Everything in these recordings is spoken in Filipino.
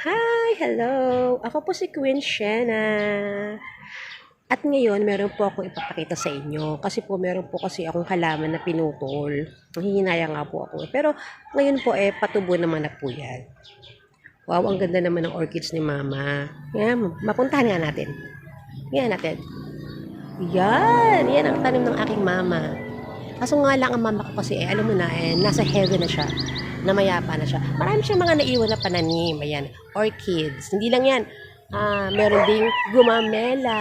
Hi! Hello! Ako po si Queen Shena. At ngayon, meron po ako ipapakita sa inyo. Kasi po, meron po kasi akong halaman na pinutol. Nahihinaya nga po ako. Pero ngayon po, patubo naman na po yan. Wow, ang ganda naman ng orchids ni Mama. Yan, mapuntahan nga natin. Yan natin. Yan ang tanim ng aking mama. Kaso nga lang ang mama ko kasi alam mo na, nasa heaven na siya. Namayapa na siya. Marami siyang mga naiwan na pananim. Ayan, orchids. Hindi lang yan. Meron ding gumamela.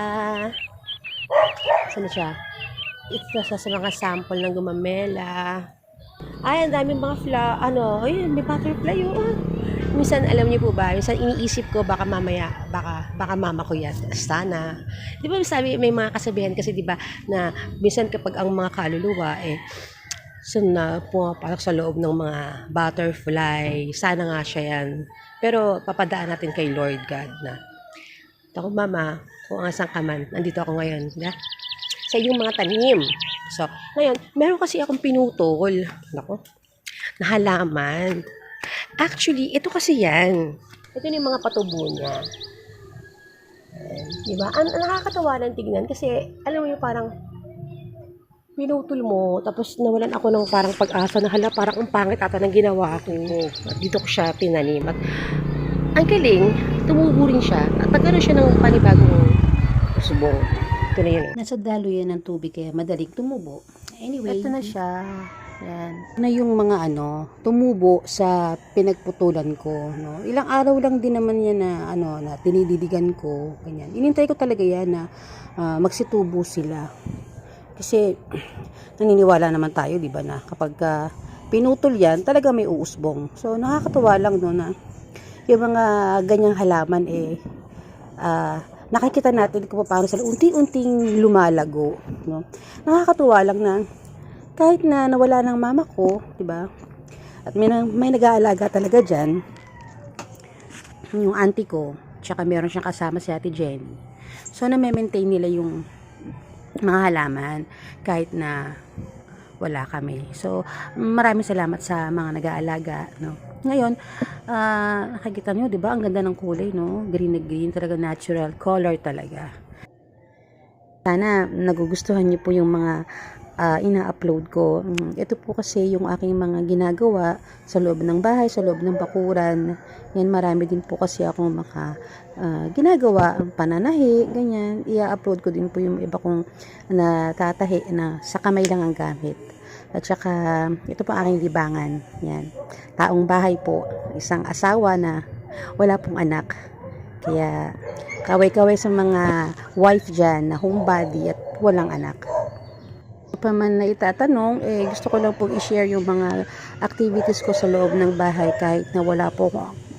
Saan na siya? Ito sa mga sample ng gumamela. Ay, ang daming mga ayun, may butterfly yun. Minsan, alam niyo po ba, minsan iniisip ko, baka mamaya, baka mama ko yan. Sana. Di ba sabi, may mga kasabihan kasi, di ba, na minsan kapag ang mga kaluluwa, na pumapasok sa loob ng mga butterfly, sana nga siya yan. Pero papadaan natin kay Lord God na, ako mama, kung asan ka man, nandito ako ngayon, di ba? Sa iyong mga tanim. So, ngayon, meron kasi akong pinutol. Nako, na halaman. Actually, ito kasi yan. Ito yung mga patubo niya. Diba? Nakakatawa ng tignan kasi, alam mo yung parang pinutol mo, tapos nawalan ako ng parang pag-asa na hala, parang ang pangit ata ng ginawa ko. At dito ko siya tinanim. At ang galing, tumubo rin siya. At nagkaroon siya ng panibagong subong. Ito na yun. Nasa daluyan ng tubig kaya madaling tumubo. Anyway, Ito na siya. Yan. na yung mga tumubo sa pinagputulan ko, no. Ilang araw lang din naman yan na na tinididigan ko, ganyan. Inintay ko talaga yan na magsitubo sila. Kasi naniniwala naman tayo, 'di ba, na kapag pinutol yan, talaga may uusbong. So nakakatuwa lang no na yung mga ganyang halaman nakikita natin kung paano sila unti-unting lumalago, no. Nakakatuwa lang na kahit na nawala ng mama ko, 'di ba? At may nag-aalaga talaga diyan. Yung auntie ko, tsaka meron siyang kasama si Ate Jen. So na-maintain nila yung mga halaman kahit na wala kami. So maraming salamat sa mga nag-aalaga, no. Ngayon, nakikita niyo, 'di ba? Ang ganda ng kulay, no? Green na green, talaga natural color talaga. Sana nagugustuhan niyo po yung mga ina-upload ko. Ito po kasi yung aking mga ginagawa sa loob ng bahay, sa loob ng bakuran. Yan, marami din po kasi ako ginagawa, ang pananahi, ganyan. I-upload ko din po yung iba kong natatahi na sa kamay lang ang gamit. At saka, ito po aking libangan. Yan. Taong bahay po. Isang asawa na wala pong anak. Kaya, kaway-kaway sa mga wife dyan na homebody at walang anak. Pa man na itatanong, gusto ko lang pong i-share yung mga activities ko sa loob ng bahay kahit na wala po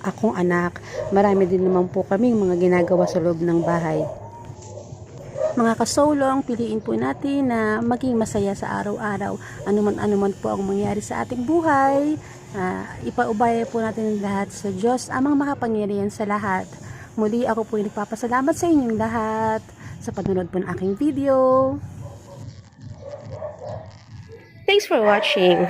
akong anak. Marami din naman po kaming mga ginagawa sa loob ng bahay. Mga kasolong, piliin po natin na maging masaya sa araw-araw. Anuman po ang mangyari sa ating buhay. Ipaubaya po natin lahat sa Diyos, amang makapangyarihan sa lahat. Muli ako po nagpapasalamat sa inyong lahat sa panonood po ng aking video. Thanks for watching.